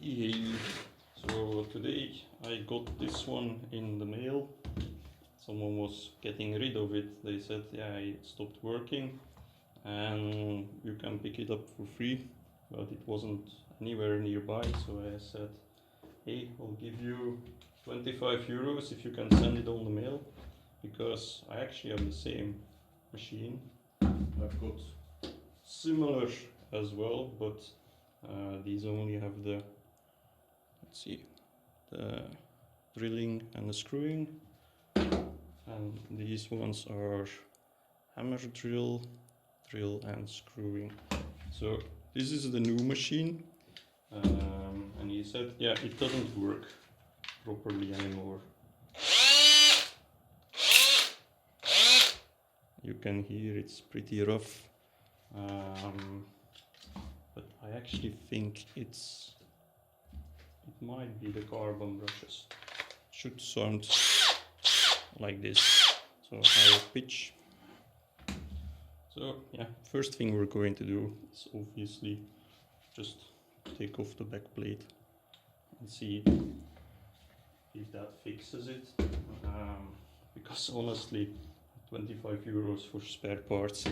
Yay! So today I got this one in the mail. Someone was getting rid of it. They said, yeah, it stopped working and you can pick it up for free, but it wasn't anywhere nearby. So I said, hey, I'll give you 25 euros if you can send it on the mail, because I actually have the same machine. I've got similar as well, but these only have the, let's see, the drilling and the screwing, and these ones are hammer drill, drill and screwing. So this is the new machine, and he said, yeah, it doesn't work properly anymore. You can hear it's pretty rough, but I actually think it might be the carbon brushes. Should sound like this, so higher pitch. So yeah, first thing we're going to do is obviously just take off the back plate and see if that fixes it, because honestly 25 euros for spare parts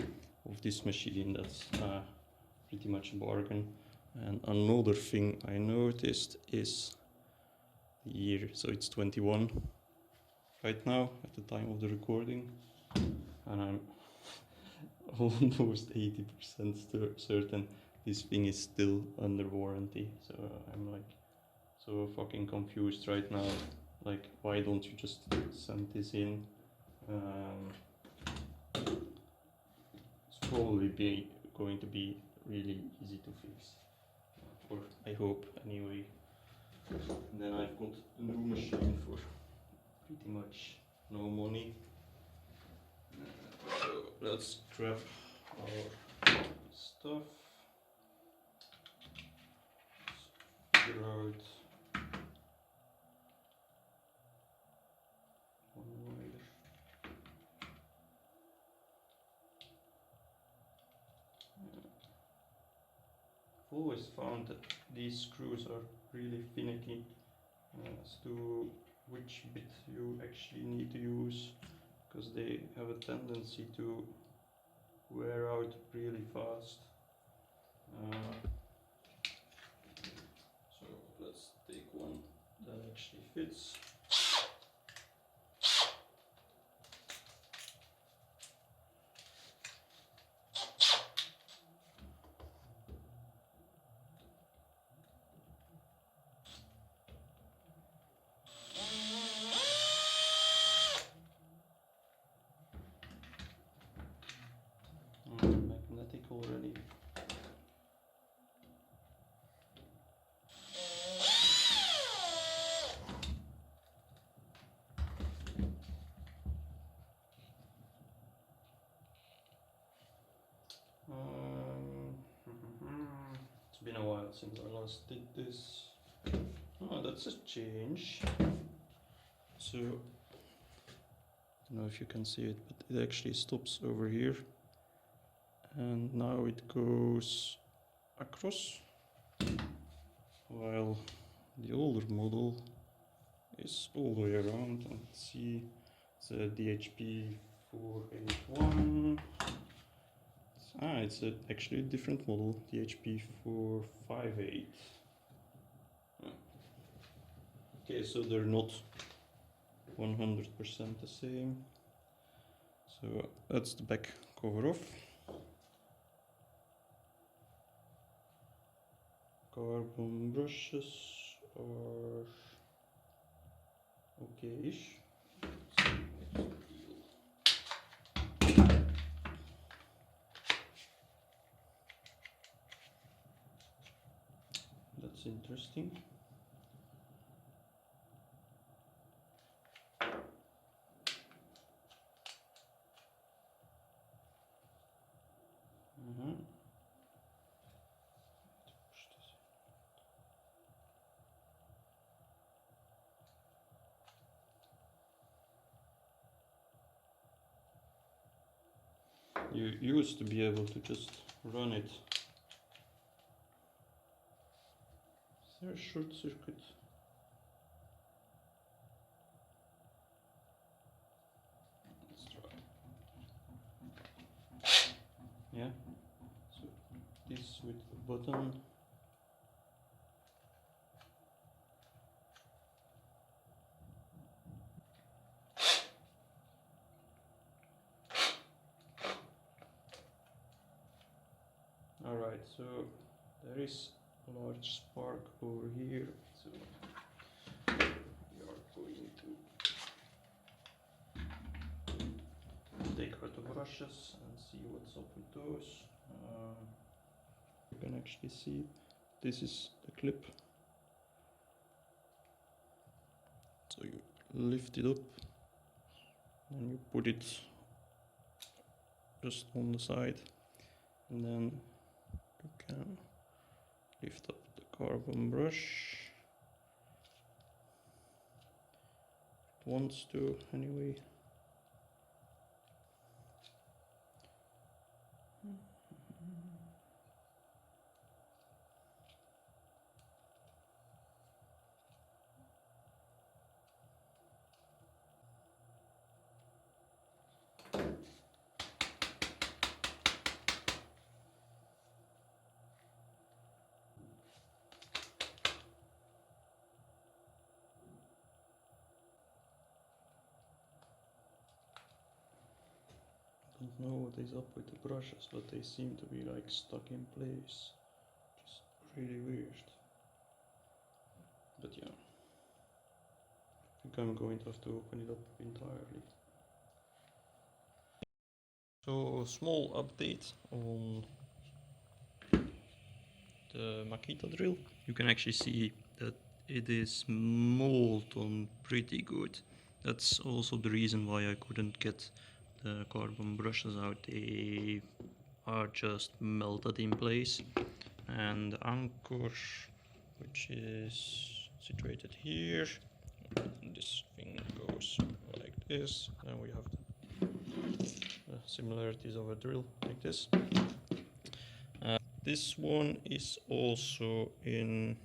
of this machine, that's pretty much a bargain. And another thing I noticed is the year, so it's 21 right now at the time of the recording, and I'm almost 80% certain this thing is still under warranty. So I'm like so fucking confused right now, like why don't you just send this in? It's probably going to be really easy to fix, or I hope anyway. And then I've got a new machine for pretty much no money. So let's grab our stuff. Figure out one wire. I've always found that these screws are really finicky as to which bit you actually need to use, because they have a tendency to wear out really fast. So let's take one that actually fits. Magnetic already. It's been a while since I last did this. Oh, that's a change. So, I don't know if you can see it, but it actually stops over here. And now it goes across, while the older model is all the way around. And let's see, it's a DHP481. It's actually a different model, DHP458. Okay, so they're not 100% the same. So that's the back cover off. Carbon brushes are okay-ish. That's interesting. You used to be able to just run it there a short circuit? Let's try. Yeah, so this with the button. Alright, so there is a large spark over here, so we are going to take out the brushes and see what's up with those. You can actually see this is the clip. So you lift it up and you put it just on the side, and then you can lift up the carbon brush. It wants to anyway. Don't know what is up with the brushes, but they seem to be like stuck in place, which is really weird. But yeah, I think I'm going to have to open it up entirely. So, small update on the makita drill. You can actually see that it is molten pretty good. That's also the reason why I couldn't get the carbon brushes out. They are just melted in place, and the anchor, which is situated here, this thing goes like this, and we have the similarities of a drill like this. This one is also in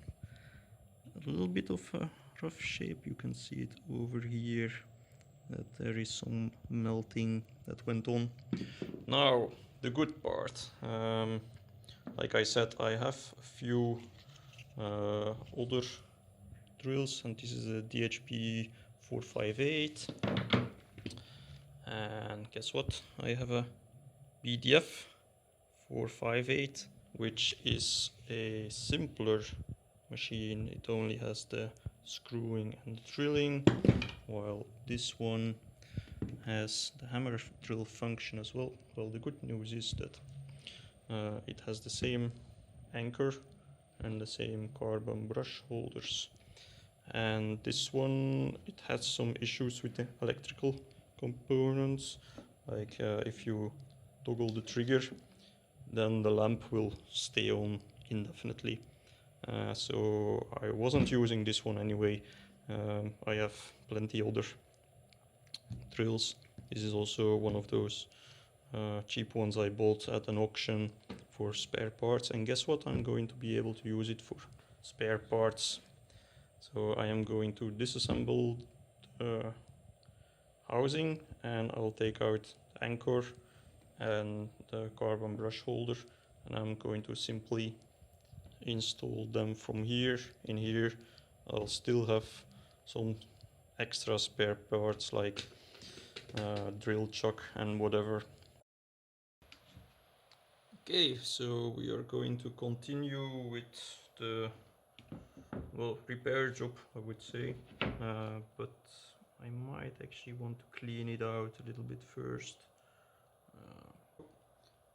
a little bit of a rough shape. You can see it over here, that there is some melting that went on. Now, the good part. Like I said, I have a few other drills, and this is a DHP458. And guess what? I have a BDF458, which is a simpler machine. It only has the screwing and the drilling, while this one has the hammer drill function as well. Well, the good news is that it has the same anchor and the same carbon brush holders. And this one, it has some issues with the electrical components, like if you toggle the trigger, then the lamp will stay on indefinitely. So I wasn't using this one anyway. I have plenty other drills. This is also one of those cheap ones I bought at an auction for spare parts, and guess what? I'm going to be able to use it for spare parts. So I am going to disassemble the housing, and I'll take out the anchor and the carbon brush holder, and I'm going to simply install them from here. In here I'll still have some extra spare parts like drill chuck and whatever. Okay, so we are going to continue with the, well, repair job, I would say, but I might actually want to clean it out a little bit first.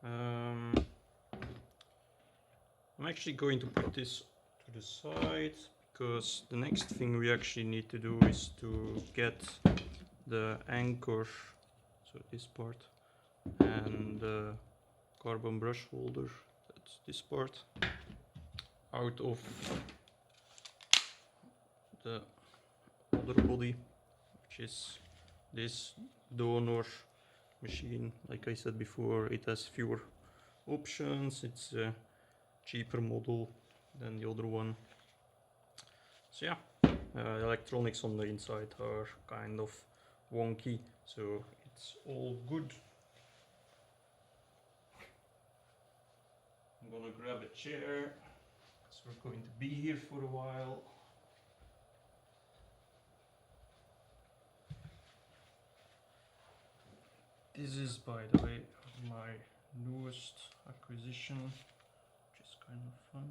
I'm actually going to put this to the side, because the next thing we actually need to do is to get the anchor, so this part, and the carbon brush holder, that's this part, out of the other body, which is this donor machine. Like I said before, it has fewer options, it's a cheaper model than the other one, So yeah, the electronics on the inside are kind of wonky, so it's all good. I'm gonna grab a chair, because we're going to be here for a while. This is, by the way, my newest acquisition, which is kind of fun.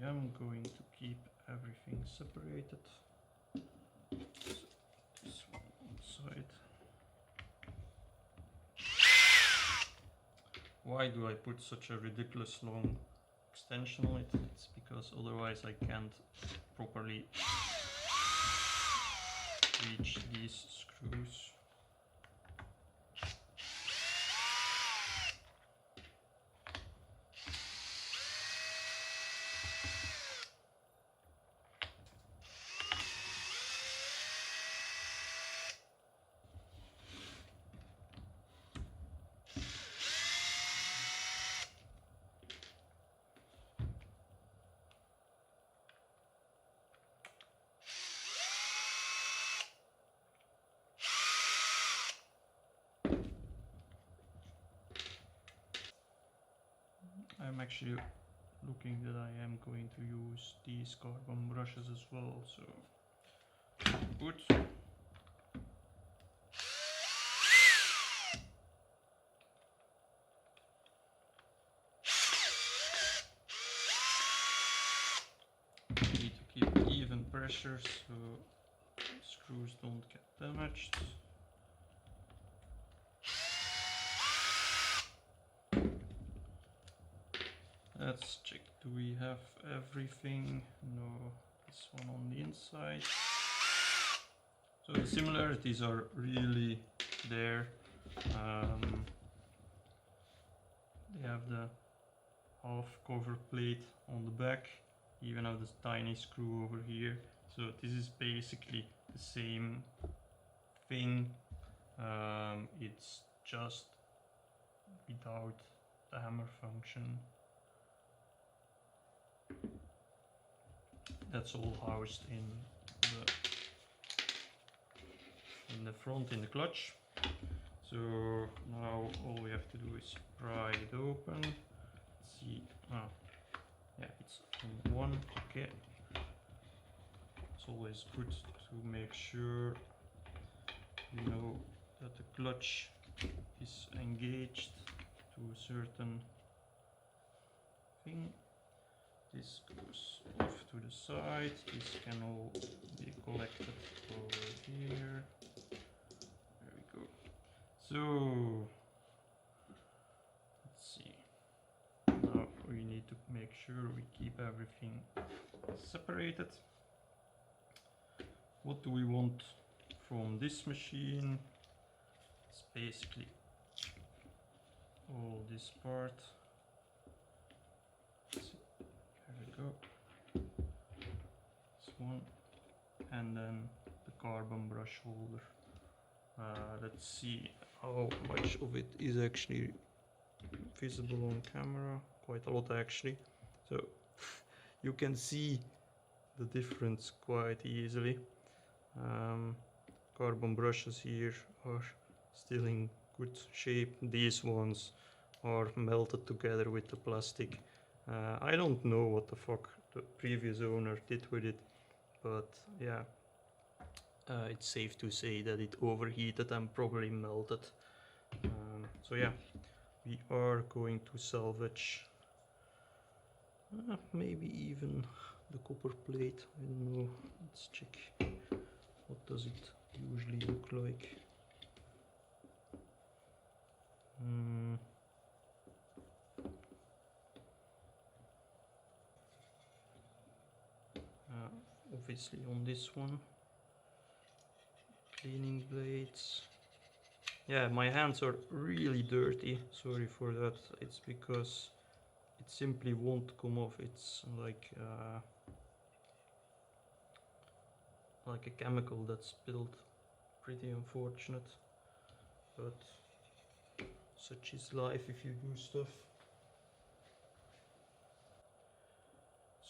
I am going to keep everything separated. So this one on the side. Why do I put such a ridiculous long extension on it? It's because otherwise I can't properly reach these screws. I'm actually looking that I am going to use these carbon brushes as well, so good. Need to keep even pressure so screws don't get damaged. Let's check, do we have everything? No, this one on the inside. So the similarities are really there. They have the half cover plate on the back, even have this tiny screw over here. So this is basically the same thing. It's just without the hammer function. That's all housed in the front, in the clutch. So now all we have to do is pry it open. Let's see. Oh, yeah, it's on one. Okay. It's always good to make sure you know that the clutch is engaged to a certain thing. This goes off to the side. This can all be collected over here. There we go. So let's see. Now we need to make sure we keep everything separated. What do we want from this machine? It's basically all this part. There we go. This one, and then the carbon brush holder. Let's see how much of it is actually visible on camera. Quite a lot actually. So you can see the difference quite easily. Carbon brushes here are still in good shape. These ones are melted together with the plastic. I don't know what the fuck the previous owner did with it, but yeah, it's safe to say that it overheated and probably melted. So yeah, we are going to salvage maybe even the copper plate. I don't know. Let's check. What does it usually look like? Obviously on this one, cleaning blades. Yeah, my hands are really dirty, sorry for that. It's because it simply won't come off. It's like a chemical that's spilled. Pretty unfortunate, but such is life if you do stuff.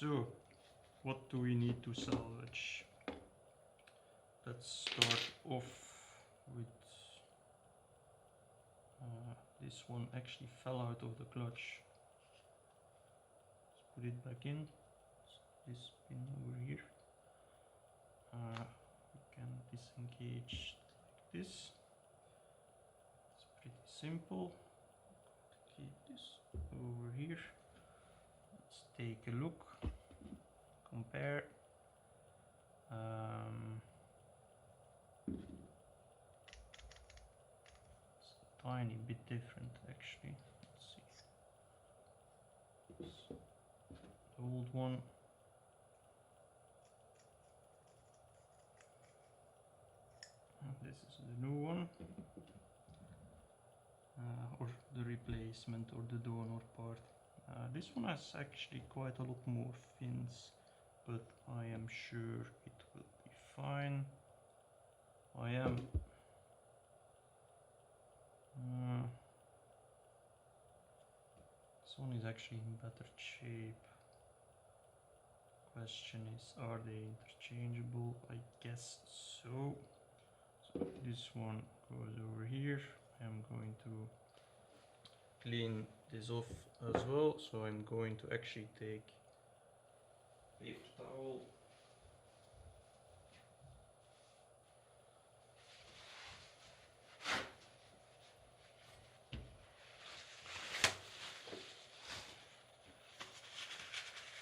So, what do we need to salvage? Let's start off with this one actually fell out of the clutch. Let's put it back in. This pin over here. We can disengage like this. It's pretty simple. Keep this over here. Let's take a look. Compare. It's a tiny bit different actually. Let's see. It's the old one. And this is the new one. Or the replacement or the donor part. This one has actually quite a lot more fins, but I am sure it will be fine. I am this one is actually in better shape. Question is, are they interchangeable? I guess so. So this one goes over here. I'm going to clean this off as well, so I'm going to actually take a paper towel.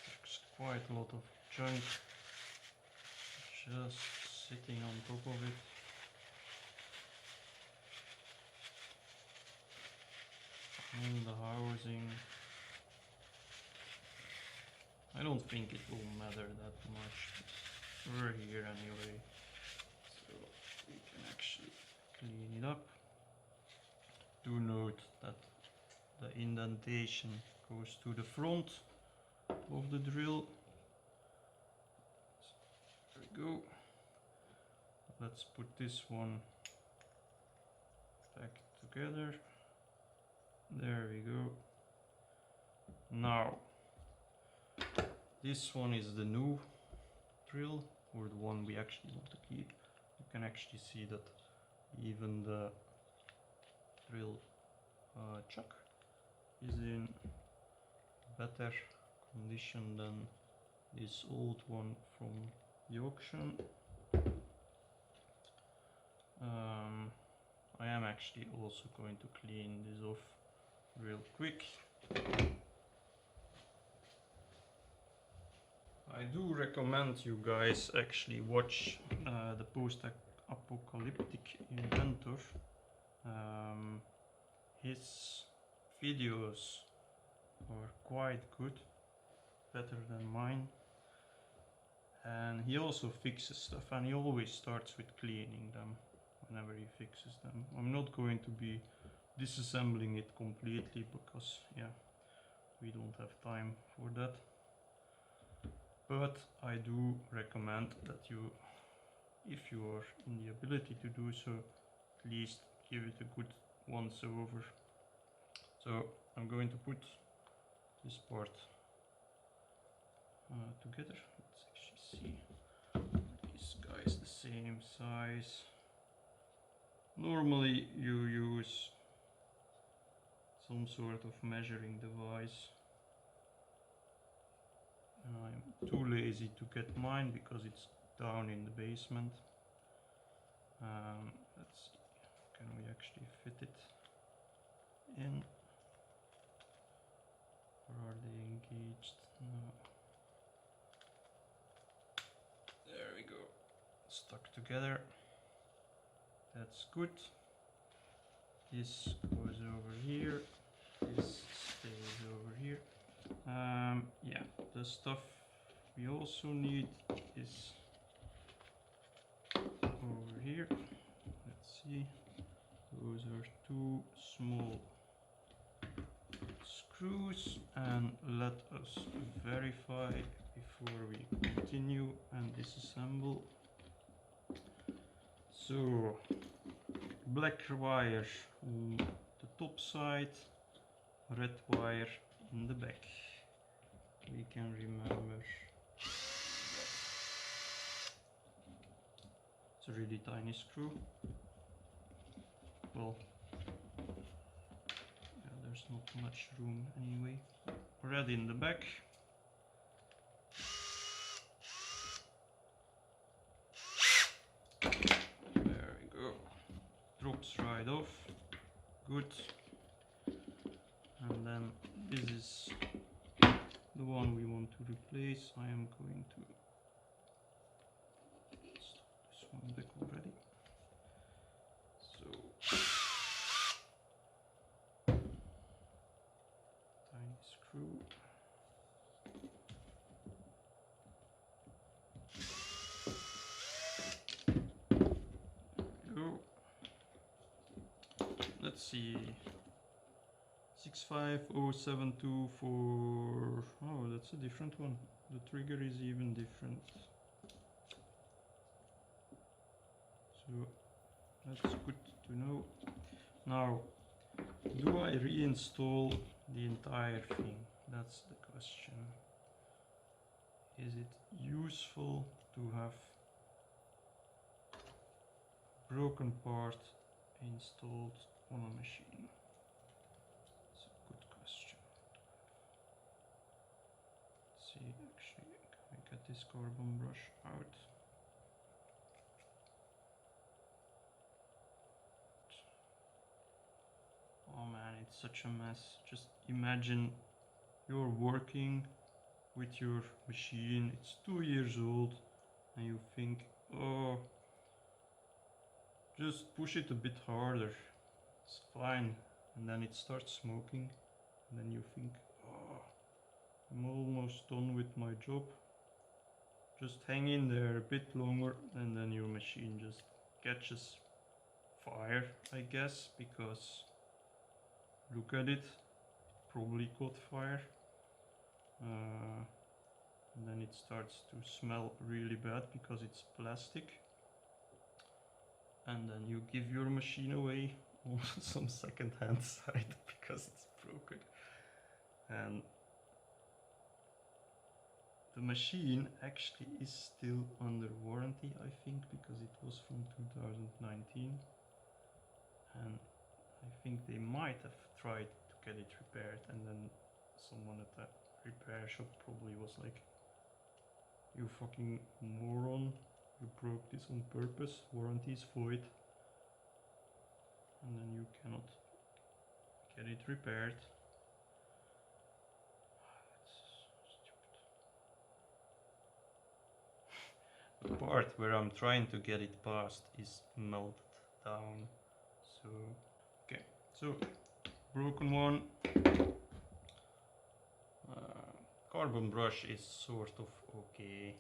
There's quite a lot of junk just sitting on top of it. In the housing. I don't think it will matter that much. We're here anyway, so we can actually clean it up. Do note that the indentation goes to the front of the drill. So there we go. Let's put this one back together. There we go. Now, this one is the new drill, or the one we actually want to keep. You can actually see that even the drill chuck is in better condition than this old one from the auction. I am actually also going to clean this off real quick. I do recommend you guys actually watch the post-apocalyptic inventor. His videos are quite good, better than mine, and he also fixes stuff, and he always starts with cleaning them whenever he fixes them. I'm not going to be disassembling it completely because we don't have time for that, but I do recommend that you, if you are in the ability to do so, at least give it a good once over. So I'm going to put this part together. Let's actually see, this guy is the same size. Normally you use some sort of measuring device, and I'm too lazy to get mine because it's down in the basement. Let's see, can we actually fit it in, or are they engaged? No. There we go, stuck together. That's good. This goes over here, this stays over here. Yeah, the stuff we also need is over here. Let's see, those are two small screws, and let us verify before we continue and disassemble. So, black wire on the top side, red wire in the back. We can remember. It's a really tiny screw. Well, yeah, there's not much room anyway. Red in the back. There we go. Drops right off. Good. And then this is the one we want to replace. I am going to stop this one back already. So tiny screw. Go. Let's see. 65072 for... oh, that's a different one. The trigger is even different. So that's good to know. Now, do I reinstall the entire thing? That's the question. Is it useful to have broken part installed on a machine? It's a good question. Let's see, actually, can we get this carbon brush out? Oh man, it's such a mess. Just imagine you're working with your machine, it's 2 years old, and you think, oh, just push it a bit harder, it's fine. And then it starts smoking, and then you think, oh, I'm almost done with my job. Just hang in there a bit longer, and then your machine just catches fire, I guess, because look at it, probably caught fire. And then it starts to smell really bad because it's plastic. And then you give your machine away on some second-hand site because it's broken. And the machine actually is still under warranty, I think, because it was from 2019. And I think they might have tried to get it repaired, and then someone at that repair shop probably was like, you fucking moron, you broke this on purpose, warranty is void. And then you cannot get it repaired. It's stupid. The part where I'm trying to get it past is melted down. So, okay, so broken one. Carbon brush is sort of okay,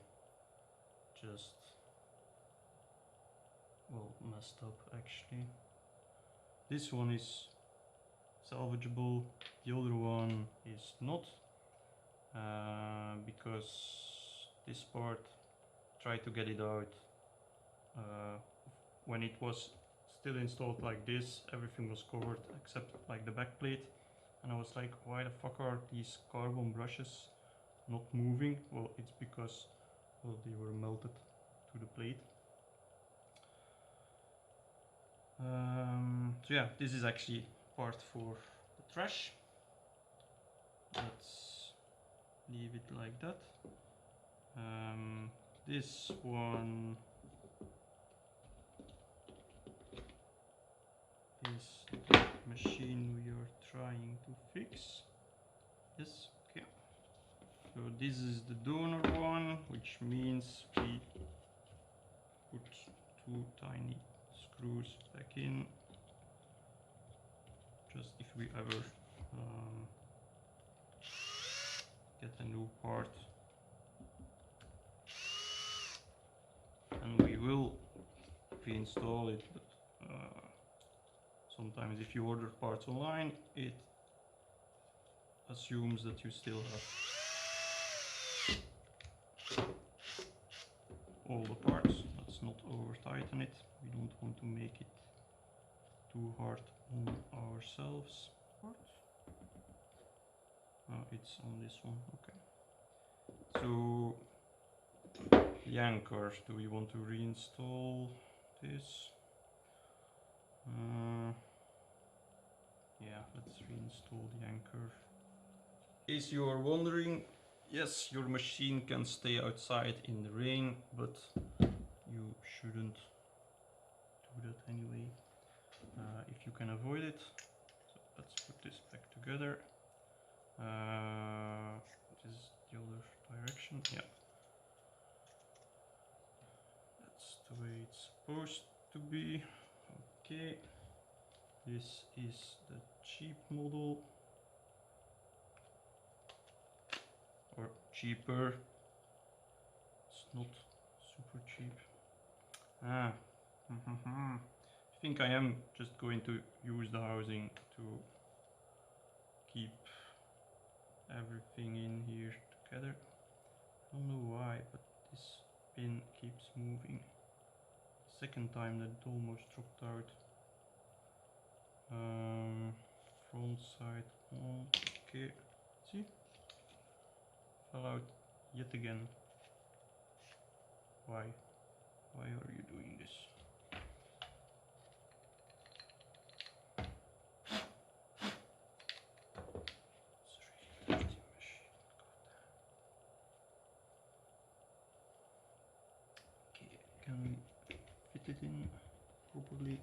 just, well, messed up actually. This one is salvageable, the other one is not, because this part, tried to get it out when it was still installed like this, everything was covered except like the back plate, and I was like, why the fuck are these carbon brushes not moving? Well, it's because, well, they were melted to the plate. So yeah, this is actually part for the trash. Let's leave it like that. This one is the machine we are trying to fix. Yes, okay. So this is the donor one, which means we put 2 tiny screws back in, just if we ever get a new part. And we will reinstall it, but sometimes if you order parts online, it assumes that you still have all the parts. Let's not over tighten it, we don't want to make it too hard on ourselves. It's on this one, okay. So the anchor, do we want to reinstall this? Yeah, let's reinstall the anchor. In case you are wondering, yes, your machine can stay outside in the rain, but you shouldn't do that anyway, if you can avoid it. So let's put this back together. This is the other direction, yeah. That's the way it's supposed to be. Okay, this is the cheap model, or cheaper. It's not super cheap. I think I am just going to use the housing to keep everything in here together. I don't know why, but this pin keeps moving. Second time that it almost dropped out. Front side on. Okay, see? Fell out yet again. Why? Why are you doing this? It's a really dirty machine. Okay, can we fit it in properly?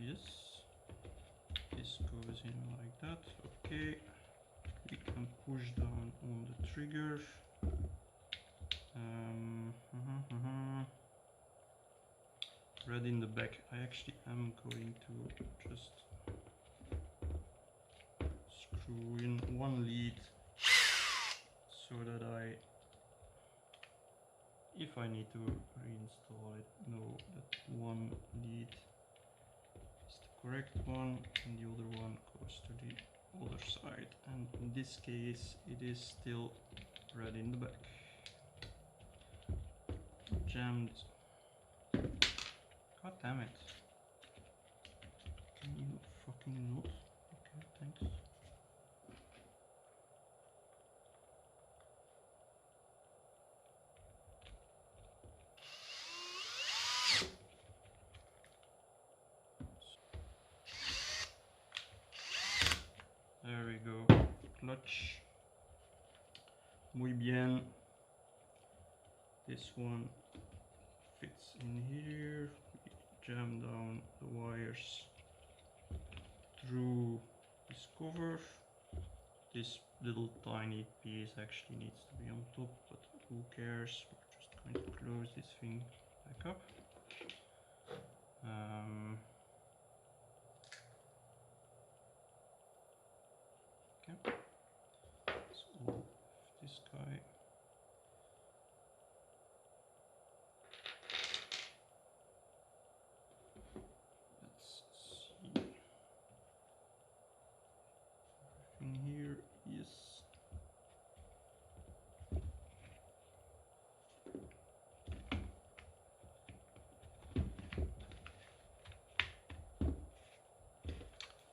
Yes, this goes in like that. Okay, we can push down on the trigger. Red in the back. I actually am going to just screw in one lead so that if I need to reinstall it, know that one lead is the correct one and the other one goes to the other side. And in this case, it is still red in the back. Jammed. God damn it. Can you fucking not? Okay, thanks. There we go. Clutch. Muy bien. This one fits in here. We jam down the wires through this cover. This little tiny piece actually needs to be on top, but who cares? We're just going to close this thing back up. Okay. So this guy. Let's see. Everything here, yes.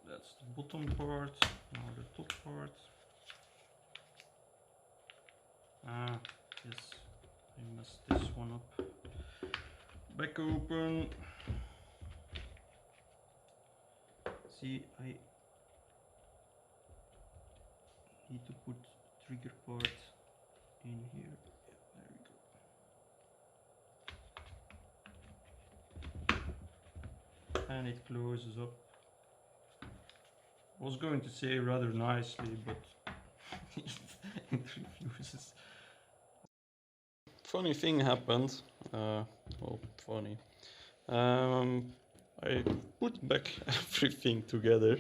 That's the bottom part, now the top part. Ah, yes, I messed this one up. Back open. See, I need to put trigger part in here. Yeah, there we go. And it closes up. I was going to say rather nicely, but it refuses. Funny thing happened. Well, funny. I put back everything together,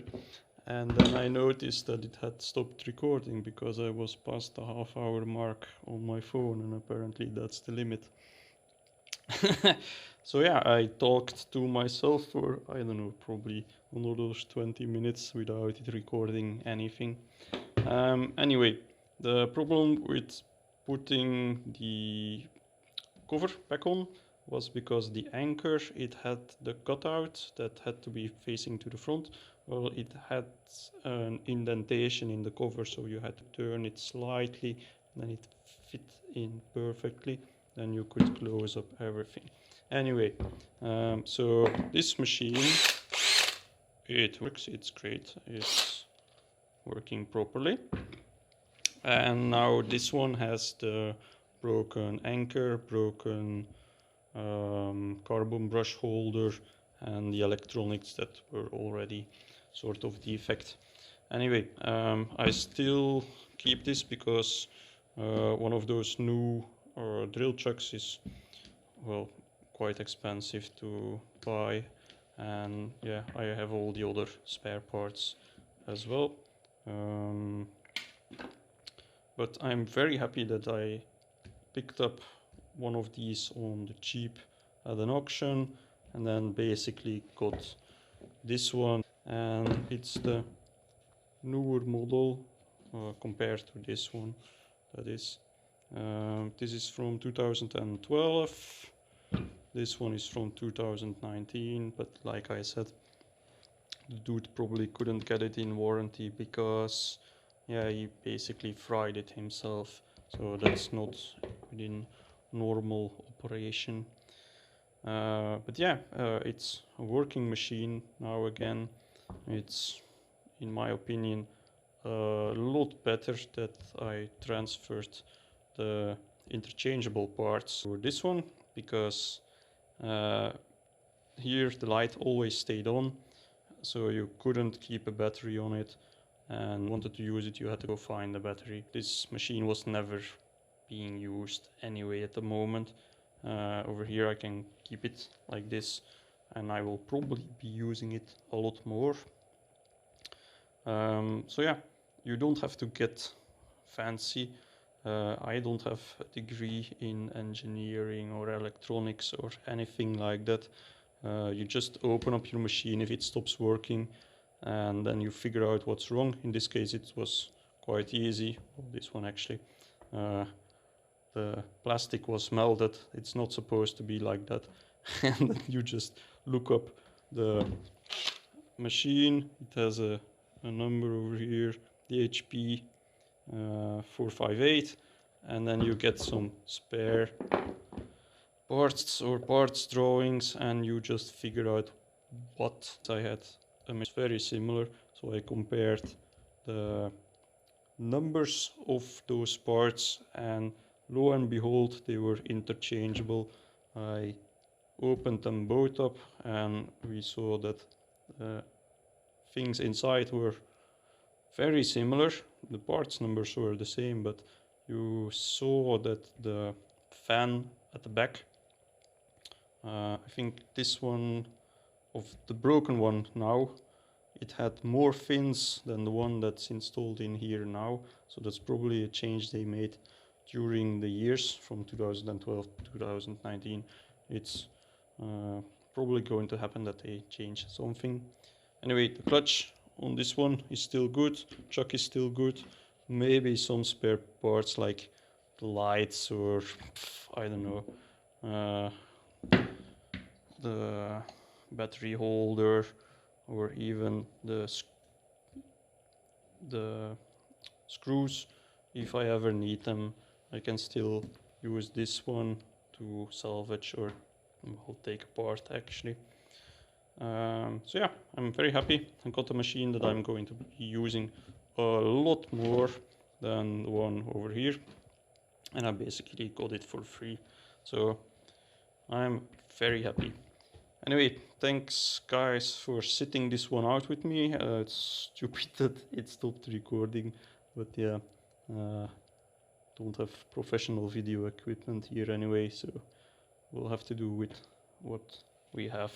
and then I noticed that it had stopped recording because I was past the half-hour mark on my phone, and apparently that's the limit. So yeah, I talked to myself for, I don't know, probably another 20 minutes without it recording anything. Anyway, the problem with putting the cover back on was because the anchor, it had the cutout that had to be facing to the front. Well, it had an indentation in the cover, so you had to turn it slightly, then it fit in perfectly. Then you could close up everything. Anyway, so this machine, it works, it's great, it's working properly. And now this one has the broken anchor, broken carbon brush holder, and the electronics that were already sort of defect. Anyway, I still keep this because one of those new drill chucks is, well, quite expensive to buy, and yeah, I have all the other spare parts as well. But I'm very happy that I picked up one of these on the cheap at an auction, and then basically got this one, and it's the newer model compared to this one. That is, this is from 2012. This one is from 2019, but like I said, the dude probably couldn't get it in warranty because, yeah, he basically fried it himself. So that's not within normal operation. But yeah, it's a working machine now again. It's, in my opinion, a lot better that I transferred the interchangeable parts for this one, because here the light always stayed on, so you couldn't keep a battery on it, and wanted to use it, you had to go find the battery. This machine was never being used anyway at the moment. Over here I can keep it like this, and I will probably be using it a lot more. So yeah, you don't have to get fancy. I don't have a degree in engineering or electronics or anything like that. You just open up your machine if it stops working, and then you figure out what's wrong. In this case it was quite easy. Well, this one actually. The plastic was melted. It's not supposed to be like that. And then you just look up the machine. It has a number over here, DHP458, and then you get some spare parts or parts drawings, and you just figure out what I had. It's very similar, so I compared the numbers of those parts, and lo and behold, they were interchangeable. I opened them both up, and we saw that the things inside were very similar. The parts numbers were the same, but you saw that the fan at the back, I think this one of the broken one now, it had more fins than the one that's installed in here now. So that's probably a change they made during the years from 2012 to 2019. It's probably going to happen that they change something. Anyway, the clutch on this one is still good, chuck is still good. Maybe some spare parts like the lights, or I don't know, the battery holder, or even the screws. If I ever need them, I can still use this one to salvage or take apart actually. So yeah, I'm very happy. I got a machine that I'm going to be using a lot more than the one over here, and I basically got it for free, so I'm very happy. Anyway, thanks guys for sitting this one out with me. It's stupid that it stopped recording, but yeah, don't have professional video equipment here anyway, so we'll have to do with what we have.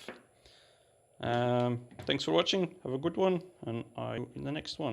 Thanks for watching, have a good one, and I'll see you in the next one.